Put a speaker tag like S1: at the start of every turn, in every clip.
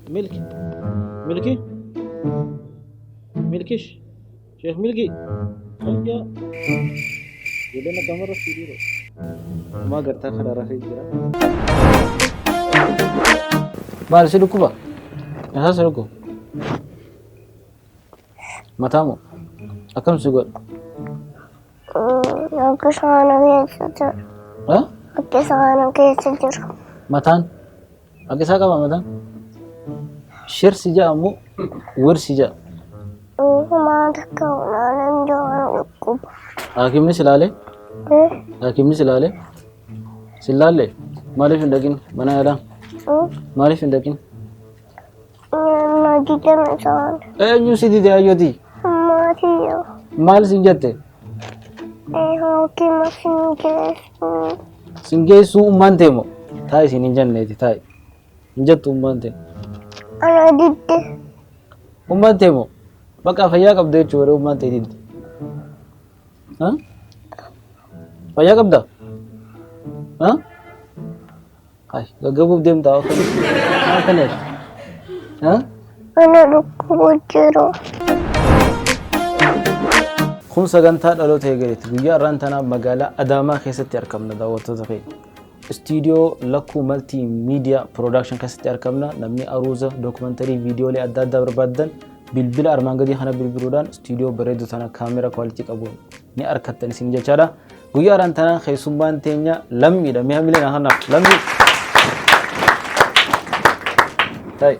S1: ملكي ملكي ملكيش شيخ ملكي خليا يدنا كاميرا سيريرو ما قرتا خلا رافي جرا بار سلوكو با يا سلوكو متامو أكم سيقول
S2: aku sana kesajar.
S1: ها
S2: Aku sana kesajar.
S1: متان أكيسا كم متان شير سجا أمو ور سجا
S2: Ma kau nanem jangan cukup.
S1: حاكمني سلالة حاكمني سلالة سلالة مالي فندقين بنا يلا مالي فندقين
S2: Nanti kan sana.
S1: نيوسي دي أيو دي
S2: Mati ya.
S1: مال سنجته
S2: Hoki masih kes.
S1: سنجي سو أمانته مو تاي سنجان نيتي تاي نجت أمانته
S2: Anak dite.
S1: أمانته مو بقى فيا كبده چوره أمانته دي ها فيا كبده ها هاي gagabub dem tao kan kanet ha
S2: Anak duku jero.
S1: kun sagantaa dhaloota eegalee guyyaa irraan tanaa magaalaa Adaamaa keessatti argamna daawwattoota keenya. Istiidiyoo Lakkuu Maltii Miidiyaa Piroodakshin keessatti argamna. Namni aruuza dookumantarii viidiyoolee adda addaa barbaadan bilbila armaan gadii kana bilbiluudhaan istiidiyoo bareedu tana kaameraa kwalitii qabuun ni argattan isin jechaadha. Guyyaa irraan tanaa keessummaan teenya lammiidha. Mi'a mileen hanaaf lammii. Tay.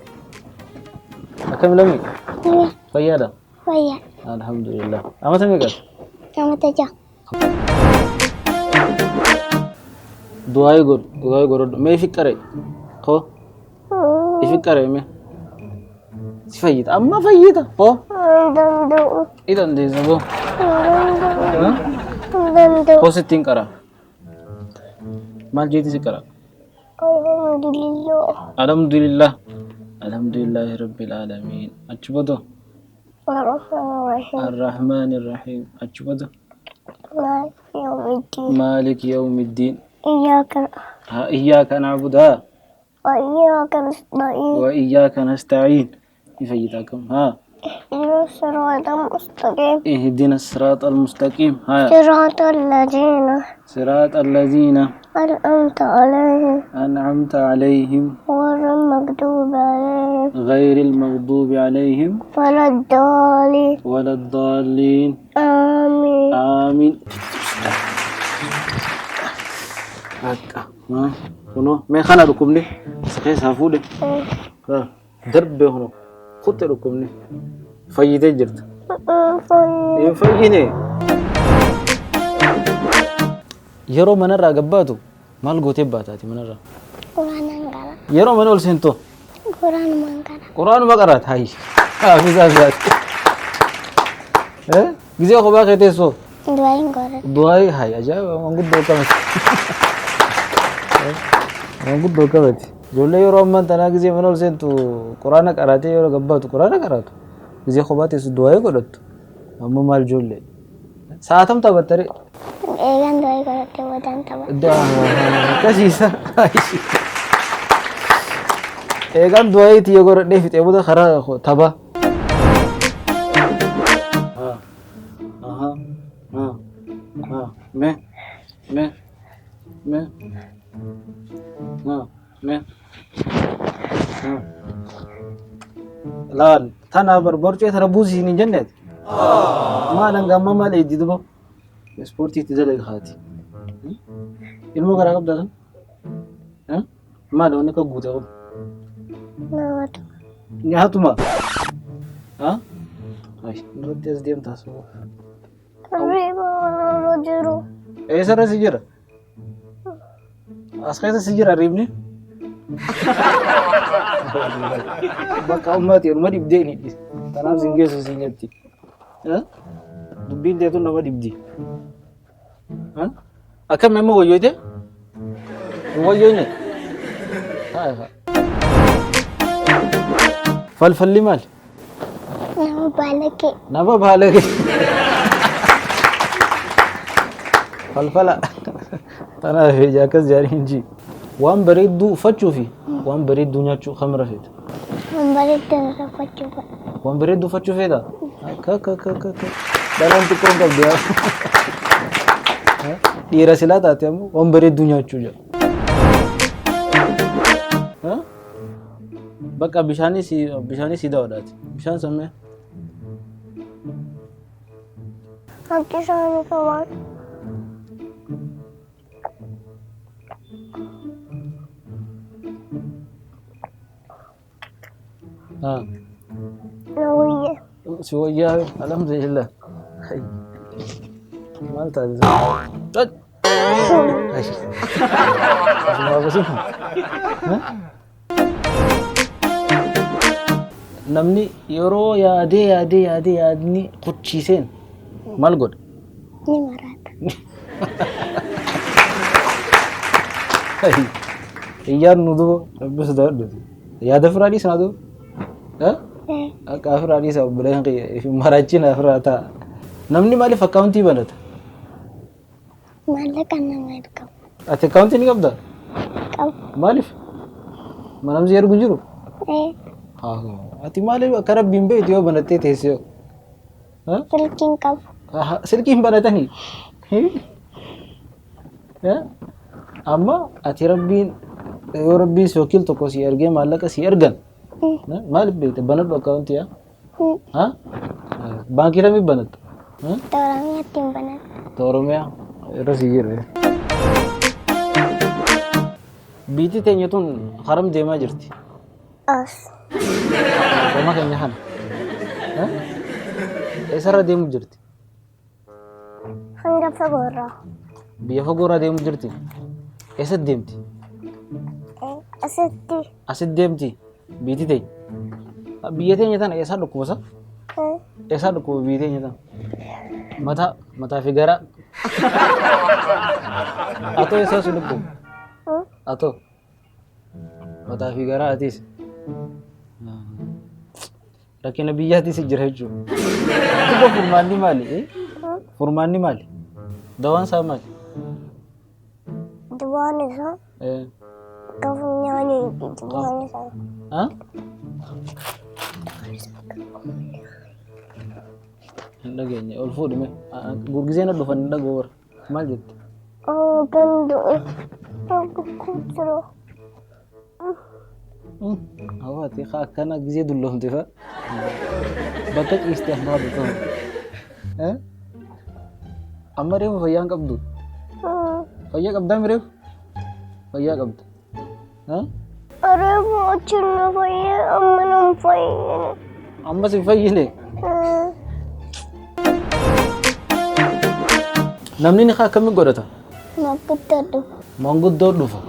S1: Akkam lammii? Fayyaadha?
S2: Bayar.
S1: Alhamdulillah. Amat meeqa?
S2: Sama aja.
S1: Du'aay godhu. Mee fiqqare? Koo? Ifiqqare mee? Si fayyita. Amma fayyita. Koo?
S2: Dandu.
S1: Idan deessa boo.
S2: Dandu.
S1: Koo sittiin qara. Maal jeeti si qara?
S2: Alhamdulillah.
S1: Alhamdulillah. Alhamdulillahi rabbil alamin. Achi bodo.
S2: Bismillahirrahmanirrahim.
S1: Ar-Rahmanir-Rahim. Achi bodo.
S2: Malik yaumiddin.
S1: Malik yawmiddin.
S2: Iyyaka
S1: Iyyaka na'budu
S2: wa iyyaka nasta'in.
S1: wa iyyaka nasta'in. Ifayyitakum. Ha.
S2: Ihdinas siratal mustaqim.
S1: اهدنا الصراط المستقيم. ها.
S2: صراط الذين
S1: صراط الذين
S2: أنعمت عليهم
S1: أنعمت عليهم
S2: غير المغضوب عليهم
S1: غير المغضوب عليهم
S2: ولا الضالين.
S1: ولا الضالين.
S2: آمين.
S1: آمين. هكا ها هنا ما خنا لكم ليه سخيس هفوله ها درب هنا خط لكم ليه فايدة جرت فايدة يرو من الرا قباتو مال قوتي باتاتي من الرا
S2: Quran Anggara.
S1: يرو من أول سنتو
S2: Quran Mangkara.
S1: قرآن ما قرأت هاي في زاد ها جزء خبا كتيسو
S2: Duain Quran.
S1: دعاء هاي أجا ما قد دوكا مت ما قد دوكا مت جولة يرو من تنا جزء من أول سنتو قرآن قرأتي يرو قباتو قرآن قرأتو جزء خبا تيسو دعاء قرأت أما مال جولة ساعتهم تبتري
S2: Egan duain Quran tewadan tawa.
S1: كسيسة إيجان دعاء تيجور نفيت أبودا خرا تبا ها ها ها مه ها لا ثنا بربرجة ثنا بوزي نجنة ما لنقام ما لي جدبو سبورتي تزلق خاتي إلمو كراكب دادن ها ما لو نكا غوتو
S2: Nawat.
S1: نهاتما ها هاي نرتز ديم تاسو
S2: Riba rojero.
S1: إيه سر سجرة أسخيس سجرة ريبني بقى أمتي أمتي بديني تنام سنجيس سنجتي ها دبين ده تو نما دبدي ها أكمل مما وجوده وجوده هاي هاي فلفل مال
S2: Nama balake.
S1: نبى بالك فلفلة أنا في جاكس جارين جي وان بريد دو فتشو في وان بريد دنيا شو خمرة فيت
S2: Membalikkan apa coba?
S1: Waan bareedduu uffachuu feeta? Dhalaan xiqqoo hin qabdu yaa. Dhiira silaa taate ammoo waan bareedduu nyaachuu jira. Bakka bishaanis si daawwadhaati. Bishaan sammee.
S2: Nanti saya kawan. Nawiya.
S1: Si wayyaa alhamdulillah. Maal taate? Cot! Namni yeroo yaadni kuchiiseen maal godha?
S2: Ni marata.
S1: Iyyaan nu duba rabbis daadhu. Yaada firaadhis naa duba? Akka firaadhis bileen qiyya marachina firaata. Namni maaliif akkaawuntii banata?
S2: Maallaqan nama ergamu.
S1: Ati akkaawuntii ni qabdaa?
S2: Qabu.
S1: Maaliif? Manamsi ergu jiru? Ati maaliif akka rabbiin beektu yoo banattee teessee yoo?
S2: Silkiin qabu.
S1: Silkiin banatanii? Amma ati rabbiin yoo rabbiin si wakiil tokko si ergee maallaqa si ergan maaliif beekte banadhu akkaawuntii yaa? Baankii kamiif banatta?
S2: Oromiyaatiin banata.
S1: Oromiyaa irra si jiru. Biitii teenya tun haram deemaa jirti.
S2: As.
S1: Sama keenya kana. Eessarra deemuu jirti?
S2: Hanga fagoorraa.
S1: Biyya fagoorraa deemuu jirti? Eessatti deemti?
S2: Asitti.
S1: Asitti deemti? Biitii teenya? Biyya teenya tana eessaa dhukkuba? Eessaa dhukkuba biyya teenya tana? Mataa fi garaa? Atoo eessaa si dhukkuba? Atoo? Mataa fi garaa atiis? Rakkina biyyaatis jira jechuudha. Duuba furmaanni maali? Furmaanni maali? Dawaan isaa maali?
S2: Dawaan isaa? Gaafa nyaanni dawaan isaa. Hin dhageenye ol fuudhime. Gurgiseen dhufan hin dhagoo warra. Maal jette? Danda'u. Kukkuturo.
S1: Hawaati akkana gisee dulloomte fa bakka ciiste amma dhufu. Amma reefu fayyaa hin qabdu. Fayyaa qabdaa mi reefu? Fayyaa qabda.
S2: Reefu achiin na fayyee amma nan fayyine.
S1: Amma si fayyine. Namni ni akkamii godhata?
S2: Manguddoo dhufa.
S1: Manguddoo dhufa.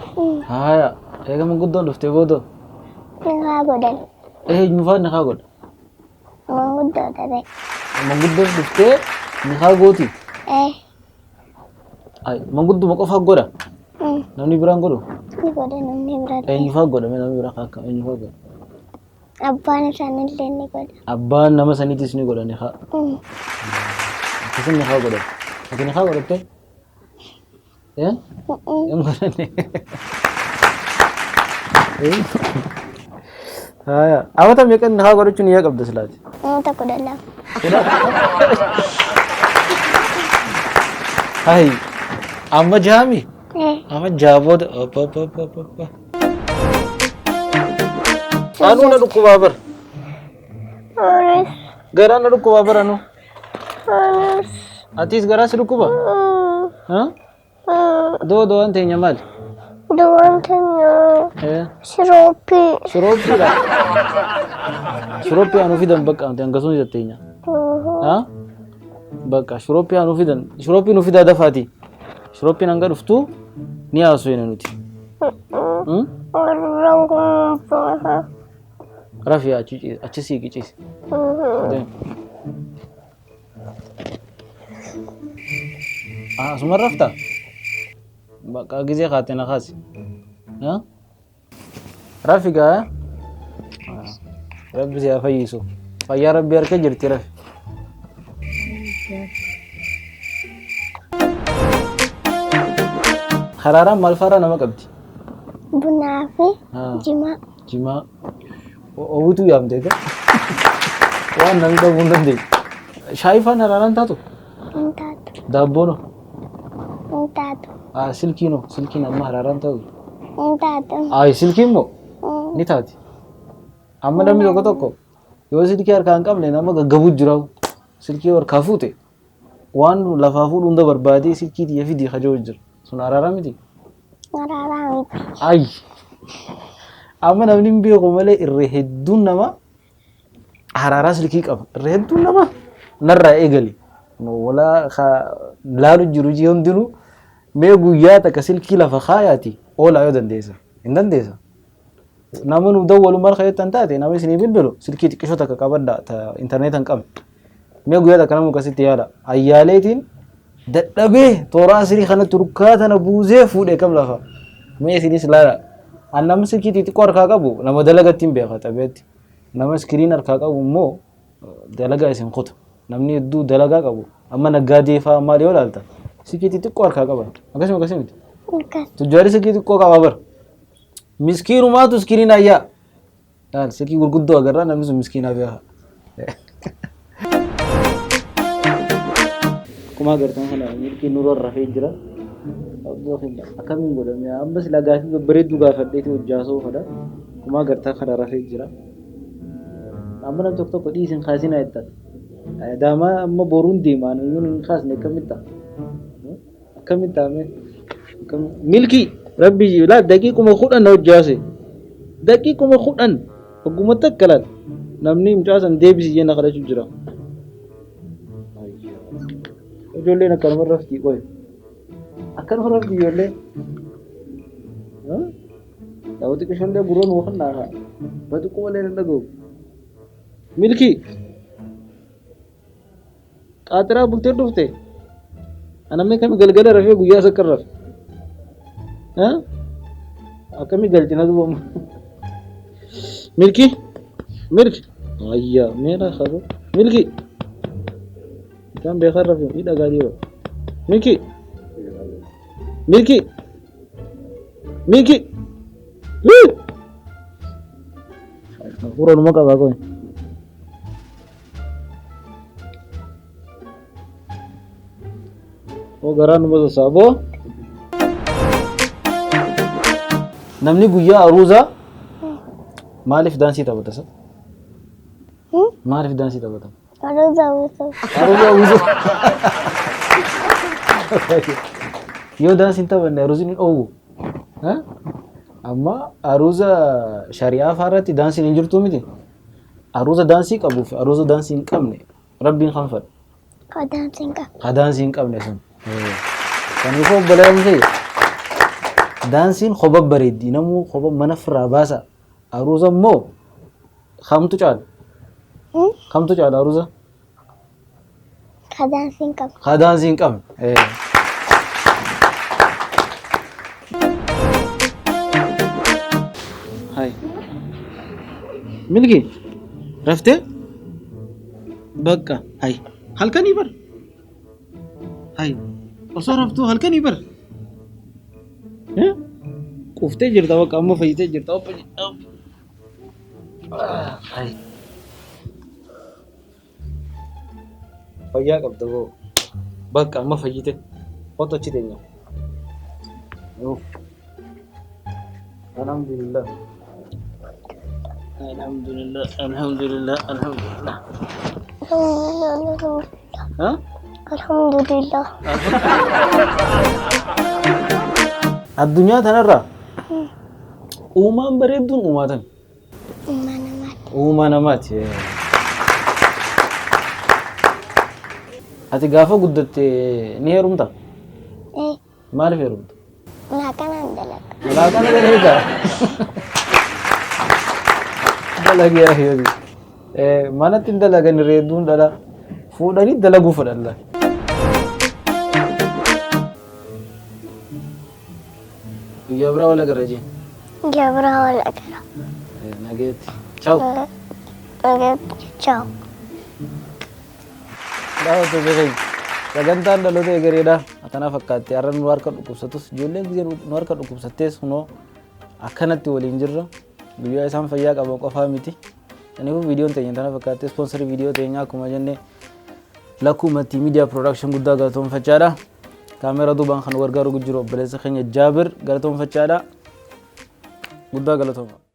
S1: Haaya eega manguddoon dhuftee booda.
S2: Nikaa godhan.
S1: Nyufaan nikaa godha.
S2: Manguddoo ta'e.
S1: Manguddoon dhuftee nikaa gooti. Mangudduma qofaa godha. Namni biraan godhu.
S2: Ni godha namni biraan.
S1: Eenyufaa godha namni biraa akka eenyufaa godha.
S2: Abbaan isaanillee ni godha.
S1: Abbaan nama saniitis ni godha nikaa. Akkasuma nikaa godha. Ati nikaa godhattee? Hin godhanne. Amata meeqa nikaa godhachuun yaa qabda silaati?
S2: Amata 12.
S1: Hai, amma jaami? Amma jaaboota. Anu na dhukkubaa bar. Garaa na dhukkubaa bar anu. Atis garaa si dhukkuba? Doon teenya maali?
S2: Doon teenya shirooppii.
S1: Shirooppiidha. Shirooppii anu fidan bakka ante hangasuun jetteenya. Bakka shirooppii anu fidan. Shirooppii nu fidaa dafaati. Shirooppiin hanga dhuftu ni haasofna nuti. Rafi achi sii qiciisi. Asuma rafta? Bakka gisee kaatee na kaasi. Rafi gaa? Rabbi si haa fayyisu. Fayyaa Rabbi harka jirti Rafi. Haraaraan maal fa'aadhaa nama qabdi?
S2: Bunaa fi jimaa.
S1: Jimaa. Obutu yaamte ka waan namni dhabuu hin dandeenye. Shaayii faana haraaraan taatu
S2: Intaatu.
S1: daabboon
S2: Intaatu.
S1: silkiin amma haraaraan taatu.
S2: Intaatu.
S1: Silkiin moo ni taati. Amma namni tokko tokko yoo silkii harkaa hin qabne nama gaggabuu jira. Silkii harkaa fuute waan lafaa fuudhu hunda barbaadee silkii xiyya fidii hajoo jira. Sun haraaraa miti.
S2: Haraaraa miti.
S1: Ay. Amma namni hin beeku malee irra hedduun nama haraaraa silkii qaba. Irra hedduun nama narraa eegali. Walaa laalu jiru jii hundinuu mee guyyaa takka silkii lafa kaayaati oolaa yoo dandeessa. Hin dandeessa. Nama nu dawwalumaan kayyattan taate nama isinii bilbilu silkii xiqqishoo takka qabadda intarneetan qabne. Mee guyyaa takka nama akkasitti yaada. Ayyaaleetiin dadhabee toora asirii kana turkaa tana buusee fuudhee kam lafa. Mee isinis laala. Nama silkii xixiqqoo harkaa qabu nama dalagatti hin beeka tabeetti. Nama iskiriin harkaa qabu immoo dalagaa isin kuta. Namni hedduu dalagaa qabu. Amma naggaadee fa'aa maal yoo ilaalta silkii xixiqqoo harkaa qaban. Akkasuma akkasii miti. Tujjaarri silkii xiqqoo qabaa bara. Miskiinumaatu iskiriin ayyaa. Silkii gurguddoo agarraa namni sun miskiinaa beeka. Akkuma agartan kana milkiin nurra rafee jira. Akkamiin godhame amma sila gaafii babbareedduu gaafadheeti hojjaasoo fadha. Akkuma agartan kana rafee jira. Amma nam tokko tokko dhiisin kaasinaa jettan. Daamaa amma boruun deemaan iyyuu hin kaasne akkamitti taame. Milkii rabbi laal daqiiquma 10 na hojjaase. Daqiiquma 10 ogguma takka laal namni mucaasan deebisi jenna kadhachuu jira. Ijoolleen akkanuma raftii qoy. Akkanuma raftii ijoollee. Daawwati qishoollee buroon wafannaa haa. Batuqqoo malee hin dhaga'u. Milkii. Qaatiraa bultee dhufte. Anamni kami galgala rafee guyyaa sakka rafe. Akkami galchina duuba. Milkii. Ayyaa meera qaba. Milkii. Kan beekar rafe ni dhagaa dhiiba. Milkii. Furanuma qabaa qoy. Garaan nama sassaaboo. Namni guyyaa aruuzaa maaliif daansii taphata? Maaliif daansii taphata? Aruuzaa uusuu. Yoo daansii hin taphanne aruuziin hin dhoowwu. Amma aruuza shari'aa faarratti daansiin hin jirtu miti. Aruuza daansii qabuuf aruuza daansii hin qabne rabbiin kan fadha. Daansii hin qabne sun. Kaniifuu obboleeyyan ta'e daansiin kophaa bareeddi namuu kophaa mana firaa baasa. Aruuza immoo kamtu caala? Kamtu caala aruuza? Daansii hin qabne. Hai. Milki raftee? Bakka hai. Halkanii bar. Hai. Osoo raftuu halkanii bar. Kuftee jirta bakka amma fayyitee jirta. Hai. Fayyaa qabda boo. Bakka amma fayyite. Foto achi teenya. Alhamdulillah. Alhamdulillah.
S2: Alhamdulillah.
S1: Addunyaa tanarraa uumaan bareedduun uumaatan. Uumaa namaati. Ati gaafa guddatte ni heerumta? Maaliif heerumta?
S2: Laakanaan dalaga.
S1: Laakana dalaga. Dalagee heeru. Manatti hin dalagan reedduun dhala. Fuudhanii dalaguu fedhan. Guyyaa biraa wal agarra jeen.
S2: Guyyaa biraa wal agarra.
S1: Nageetti. Ciao.
S2: Nageetti. Ciao.
S1: Daawwattoota keenya sagantaan dhaloota egereedhaa akkana fakkaatti har'a nu harka dhukkubsatus ijoolleen gisee nu harka dhukkubsattees kunoo akkanatti waliin jirra guyyaa isaan fayyaa qaban qofaa miti. Kanaafuu viidiyoon teenya tana fakkaatee ispoonsarii viidiyoo teenyaa akkuma jenne lakkuu multimedia production guddaa galatoomfachaadha. Kaameera duubaan kan gargaaru jiru obboleessa keenya Jaabir galatoomfachaadha. Guddaa galatooma.